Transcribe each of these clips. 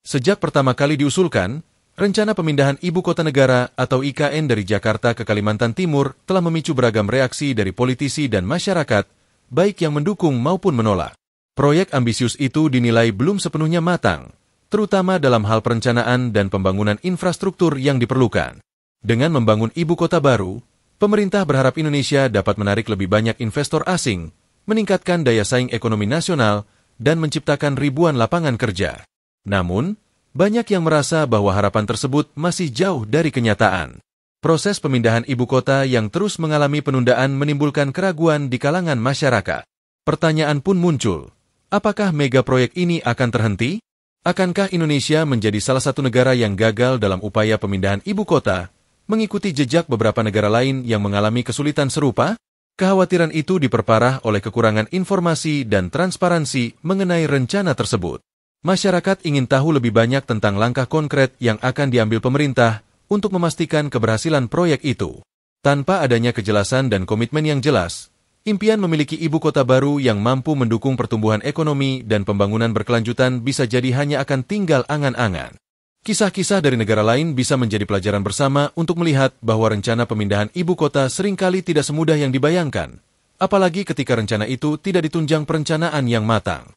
Sejak pertama kali diusulkan, rencana pemindahan ibu kota negara atau IKN dari Jakarta ke Kalimantan Timur telah memicu beragam reaksi dari politisi dan masyarakat, baik yang mendukung maupun menolak. Proyek ambisius itu dinilai belum sepenuhnya matang, terutama dalam hal perencanaan dan pembangunan infrastruktur yang diperlukan. Dengan membangun ibu kota baru, pemerintah berharap Indonesia dapat menarik lebih banyak investor asing, meningkatkan daya saing ekonomi nasional, dan menciptakan ribuan lapangan kerja. Namun, banyak yang merasa bahwa harapan tersebut masih jauh dari kenyataan. Proses pemindahan ibu kota yang terus mengalami penundaan menimbulkan keraguan di kalangan masyarakat. Pertanyaan pun muncul, apakah mega proyek ini akan terhenti? Akankah Indonesia menjadi salah satu negara yang gagal dalam upaya pemindahan ibu kota, mengikuti jejak beberapa negara lain yang mengalami kesulitan serupa? Kekhawatiran itu diperparah oleh kekurangan informasi dan transparansi mengenai rencana tersebut. Masyarakat ingin tahu lebih banyak tentang langkah konkret yang akan diambil pemerintah untuk memastikan keberhasilan proyek itu. Tanpa adanya kejelasan dan komitmen yang jelas, impian memiliki ibu kota baru yang mampu mendukung pertumbuhan ekonomi dan pembangunan berkelanjutan bisa jadi hanya akan tinggal angan-angan. Kisah-kisah dari negara lain bisa menjadi pelajaran bersama untuk melihat bahwa rencana pemindahan ibu kota seringkali tidak semudah yang dibayangkan, apalagi ketika rencana itu tidak ditunjang perencanaan yang matang.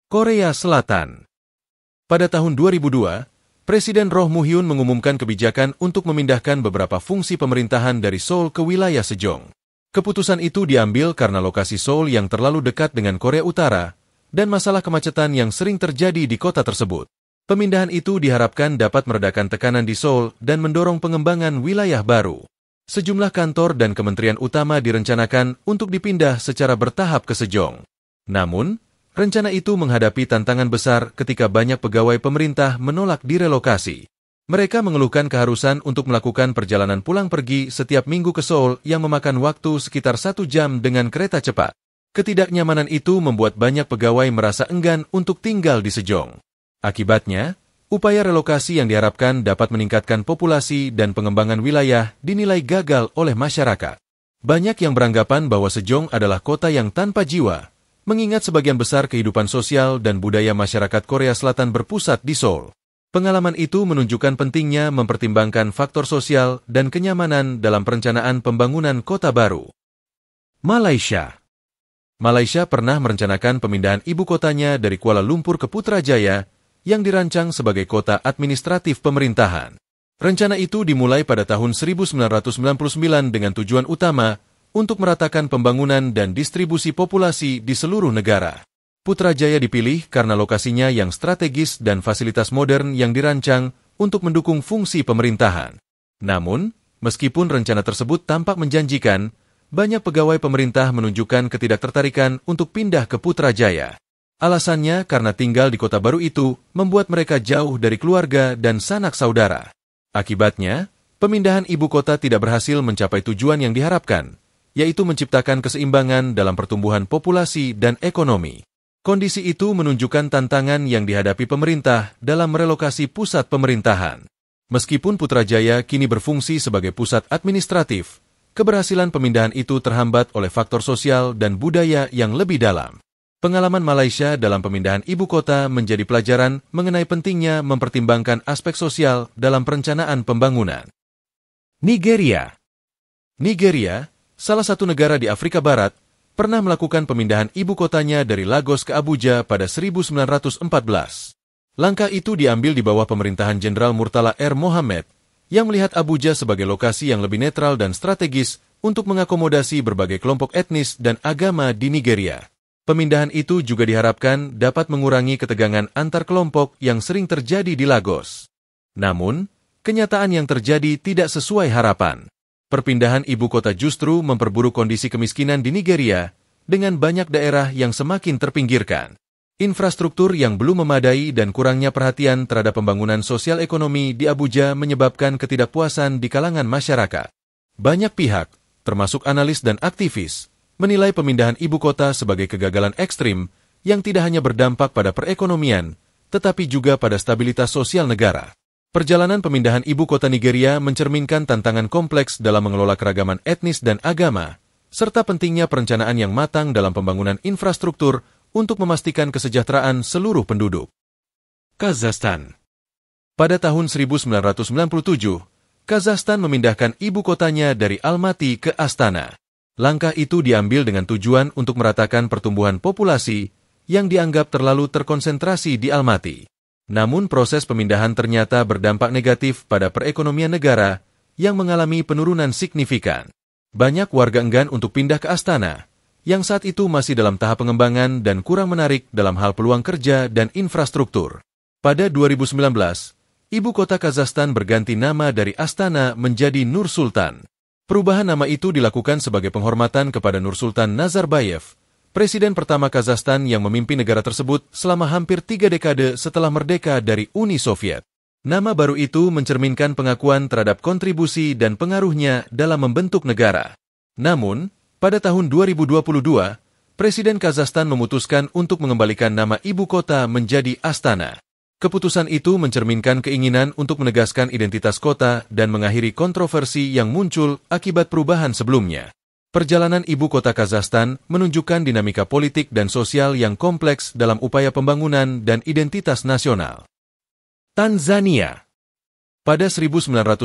Korea Selatan. Pada tahun 2002, Presiden Roh Moo-hyun mengumumkan kebijakan untuk memindahkan beberapa fungsi pemerintahan dari Seoul ke wilayah Sejong. Keputusan itu diambil karena lokasi Seoul yang terlalu dekat dengan Korea Utara dan masalah kemacetan yang sering terjadi di kota tersebut. Pemindahan itu diharapkan dapat meredakan tekanan di Seoul dan mendorong pengembangan wilayah baru. Sejumlah kantor dan kementerian utama direncanakan untuk dipindah secara bertahap ke Sejong. Namun, rencana itu menghadapi tantangan besar ketika banyak pegawai pemerintah menolak direlokasi. Mereka mengeluhkan keharusan untuk melakukan perjalanan pulang pergi setiap minggu ke Seoul yang memakan waktu sekitar 1 jam dengan kereta cepat. Ketidaknyamanan itu membuat banyak pegawai merasa enggan untuk tinggal di Sejong. Akibatnya, upaya relokasi yang diharapkan dapat meningkatkan populasi dan pengembangan wilayah dinilai gagal oleh masyarakat. Banyak yang beranggapan bahwa Sejong adalah kota yang tanpa jiwa, mengingat sebagian besar kehidupan sosial dan budaya masyarakat Korea Selatan berpusat di Seoul. Pengalaman itu menunjukkan pentingnya mempertimbangkan faktor sosial dan kenyamanan dalam perencanaan pembangunan kota baru. Malaysia. Malaysia pernah merencanakan pemindahan ibu kotanya dari Kuala Lumpur ke Putrajaya yang dirancang sebagai kota administratif pemerintahan. Rencana itu dimulai pada tahun 1999 dengan tujuan utama untuk meratakan pembangunan dan distribusi populasi di seluruh negara. Putrajaya dipilih karena lokasinya yang strategis dan fasilitas modern yang dirancang untuk mendukung fungsi pemerintahan. Namun, meskipun rencana tersebut tampak menjanjikan, banyak pegawai pemerintah menunjukkan ketidaktertarikan untuk pindah ke Putrajaya. Alasannya karena tinggal di kota baru itu membuat mereka jauh dari keluarga dan sanak saudara. Akibatnya, pemindahan ibu kota tidak berhasil mencapai tujuan yang diharapkan, yaitu menciptakan keseimbangan dalam pertumbuhan populasi dan ekonomi. Kondisi itu menunjukkan tantangan yang dihadapi pemerintah dalam merelokasi pusat pemerintahan. Meskipun Putrajaya kini berfungsi sebagai pusat administratif, keberhasilan pemindahan itu terhambat oleh faktor sosial dan budaya yang lebih dalam. Pengalaman Malaysia dalam pemindahan ibu kota menjadi pelajaran mengenai pentingnya mempertimbangkan aspek sosial dalam perencanaan pembangunan. Nigeria. Nigeria, salah satu negara di Afrika Barat, pernah melakukan pemindahan ibu kotanya dari Lagos ke Abuja pada 1914. Langkah itu diambil di bawah pemerintahan Jenderal Murtala R. Mohammed, yang melihat Abuja sebagai lokasi yang lebih netral dan strategis untuk mengakomodasi berbagai kelompok etnis dan agama di Nigeria. Pemindahan itu juga diharapkan dapat mengurangi ketegangan antar kelompok yang sering terjadi di Lagos. Namun, kenyataan yang terjadi tidak sesuai harapan. Perpindahan ibu kota justru memperburuk kondisi kemiskinan di Nigeria dengan banyak daerah yang semakin terpinggirkan. Infrastruktur yang belum memadai dan kurangnya perhatian terhadap pembangunan sosial ekonomi di Abuja menyebabkan ketidakpuasan di kalangan masyarakat. Banyak pihak, termasuk analis dan aktivis, menilai pemindahan ibu kota sebagai kegagalan ekstrim yang tidak hanya berdampak pada perekonomian, tetapi juga pada stabilitas sosial negara. Perjalanan pemindahan ibu kota Nigeria mencerminkan tantangan kompleks dalam mengelola keragaman etnis dan agama, serta pentingnya perencanaan yang matang dalam pembangunan infrastruktur untuk memastikan kesejahteraan seluruh penduduk. Kazakhstan. Pada tahun 1997, Kazakhstan memindahkan ibu kotanya dari Almaty ke Astana. Langkah itu diambil dengan tujuan untuk meratakan pertumbuhan populasi yang dianggap terlalu terkonsentrasi di Almaty. Namun proses pemindahan ternyata berdampak negatif pada perekonomian negara yang mengalami penurunan signifikan. Banyak warga enggan untuk pindah ke Astana, yang saat itu masih dalam tahap pengembangan dan kurang menarik dalam hal peluang kerja dan infrastruktur. Pada 2019, ibu kota Kazakhstan berganti nama dari Astana menjadi Nur Sultan. Perubahan nama itu dilakukan sebagai penghormatan kepada Nur Sultan Nazarbayev, presiden pertama Kazakhstan yang memimpin negara tersebut selama hampir 3 dekade setelah merdeka dari Uni Soviet. Nama baru itu mencerminkan pengakuan terhadap kontribusi dan pengaruhnya dalam membentuk negara. Namun, pada tahun 2022, Presiden Kazakhstan memutuskan untuk mengembalikan nama ibu kota menjadi Astana. Keputusan itu mencerminkan keinginan untuk menegaskan identitas kota dan mengakhiri kontroversi yang muncul akibat perubahan sebelumnya. Perjalanan ibu kota Kazakhstan menunjukkan dinamika politik dan sosial yang kompleks dalam upaya pembangunan dan identitas nasional. Tanzania. Pada 1970,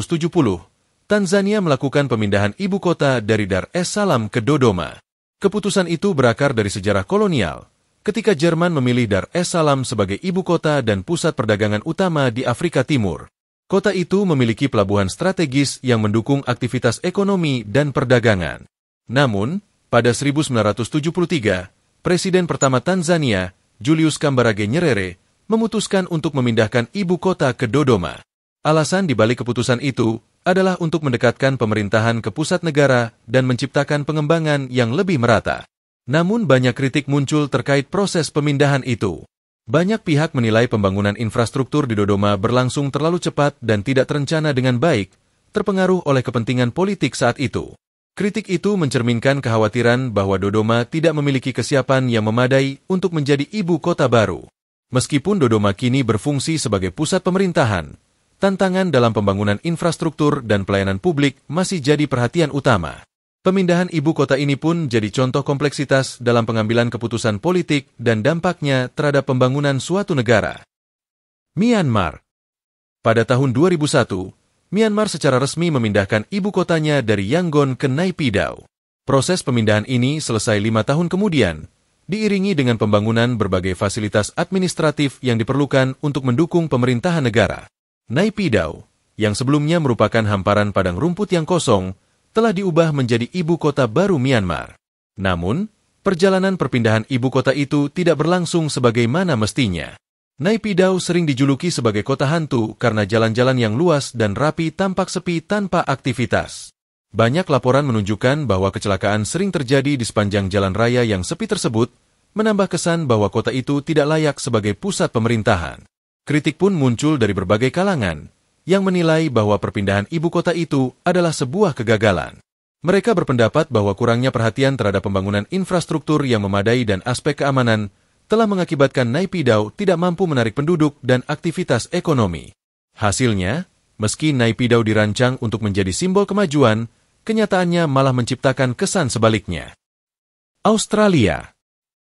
Tanzania melakukan pemindahan ibu kota dari Dar es Salaam ke Dodoma. Keputusan itu berakar dari sejarah kolonial, ketika Jerman memilih Dar es Salaam sebagai ibu kota dan pusat perdagangan utama di Afrika Timur. Kota itu memiliki pelabuhan strategis yang mendukung aktivitas ekonomi dan perdagangan. Namun, pada 1973, Presiden pertama Tanzania, Julius Kambarage Nyerere, memutuskan untuk memindahkan ibu kota ke Dodoma. Alasan dibalik keputusan itu adalah untuk mendekatkan pemerintahan ke pusat negara dan menciptakan pengembangan yang lebih merata. Namun banyak kritik muncul terkait proses pemindahan itu. Banyak pihak menilai pembangunan infrastruktur di Dodoma berlangsung terlalu cepat dan tidak terencana dengan baik, terpengaruh oleh kepentingan politik saat itu. Kritik itu mencerminkan kekhawatiran bahwa Dodoma tidak memiliki kesiapan yang memadai untuk menjadi ibu kota baru. Meskipun Dodoma kini berfungsi sebagai pusat pemerintahan, tantangan dalam pembangunan infrastruktur dan pelayanan publik masih jadi perhatian utama. Pemindahan ibu kota ini pun jadi contoh kompleksitas dalam pengambilan keputusan politik dan dampaknya terhadap pembangunan suatu negara. Myanmar. Pada tahun 2001, Myanmar secara resmi memindahkan ibu kotanya dari Yangon ke Naypyidaw. Proses pemindahan ini selesai 5 tahun kemudian, diiringi dengan pembangunan berbagai fasilitas administratif yang diperlukan untuk mendukung pemerintahan negara. Naypyidaw, yang sebelumnya merupakan hamparan padang rumput yang kosong, telah diubah menjadi ibu kota baru Myanmar. Namun, perjalanan perpindahan ibu kota itu tidak berlangsung sebagaimana mestinya. Naypyidaw sering dijuluki sebagai kota hantu karena jalan-jalan yang luas dan rapi tampak sepi tanpa aktivitas. Banyak laporan menunjukkan bahwa kecelakaan sering terjadi di sepanjang jalan raya yang sepi tersebut, menambah kesan bahwa kota itu tidak layak sebagai pusat pemerintahan. Kritik pun muncul dari berbagai kalangan, yang menilai bahwa perpindahan ibu kota itu adalah sebuah kegagalan. Mereka berpendapat bahwa kurangnya perhatian terhadap pembangunan infrastruktur yang memadai dan aspek keamanan telah mengakibatkan Naypyidaw tidak mampu menarik penduduk dan aktivitas ekonomi. Hasilnya, meski Naypyidaw dirancang untuk menjadi simbol kemajuan, kenyataannya malah menciptakan kesan sebaliknya. Australia.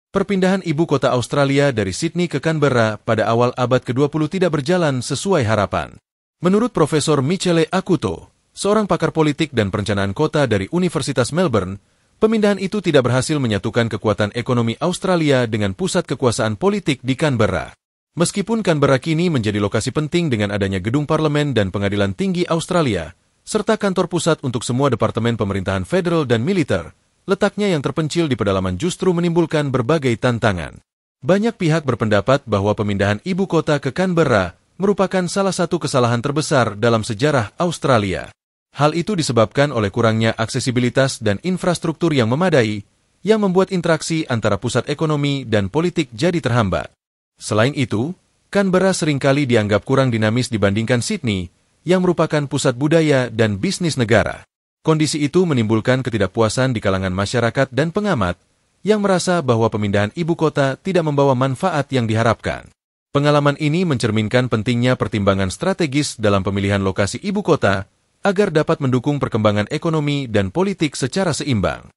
Perpindahan ibu kota Australia dari Sydney ke Canberra pada awal abad ke-20 tidak berjalan sesuai harapan. Menurut Profesor Michele Acuto, seorang pakar politik dan perencanaan kota dari Universitas Melbourne, pemindahan itu tidak berhasil menyatukan kekuatan ekonomi Australia dengan pusat kekuasaan politik di Canberra. Meskipun Canberra kini menjadi lokasi penting dengan adanya gedung parlemen dan pengadilan tinggi Australia, serta kantor pusat untuk semua departemen pemerintahan federal dan militer, letaknya yang terpencil di pedalaman justru menimbulkan berbagai tantangan. Banyak pihak berpendapat bahwa pemindahan ibu kota ke Canberra merupakan salah satu kesalahan terbesar dalam sejarah Australia. Hal itu disebabkan oleh kurangnya aksesibilitas dan infrastruktur yang memadai, yang membuat interaksi antara pusat ekonomi dan politik jadi terhambat. Selain itu, Canberra seringkali dianggap kurang dinamis dibandingkan Sydney, yang merupakan pusat budaya dan bisnis negara. Kondisi itu menimbulkan ketidakpuasan di kalangan masyarakat dan pengamat, yang merasa bahwa pemindahan ibu kota tidak membawa manfaat yang diharapkan. Pengalaman ini mencerminkan pentingnya pertimbangan strategis dalam pemilihan lokasi ibu kota agar dapat mendukung perkembangan ekonomi dan politik secara seimbang.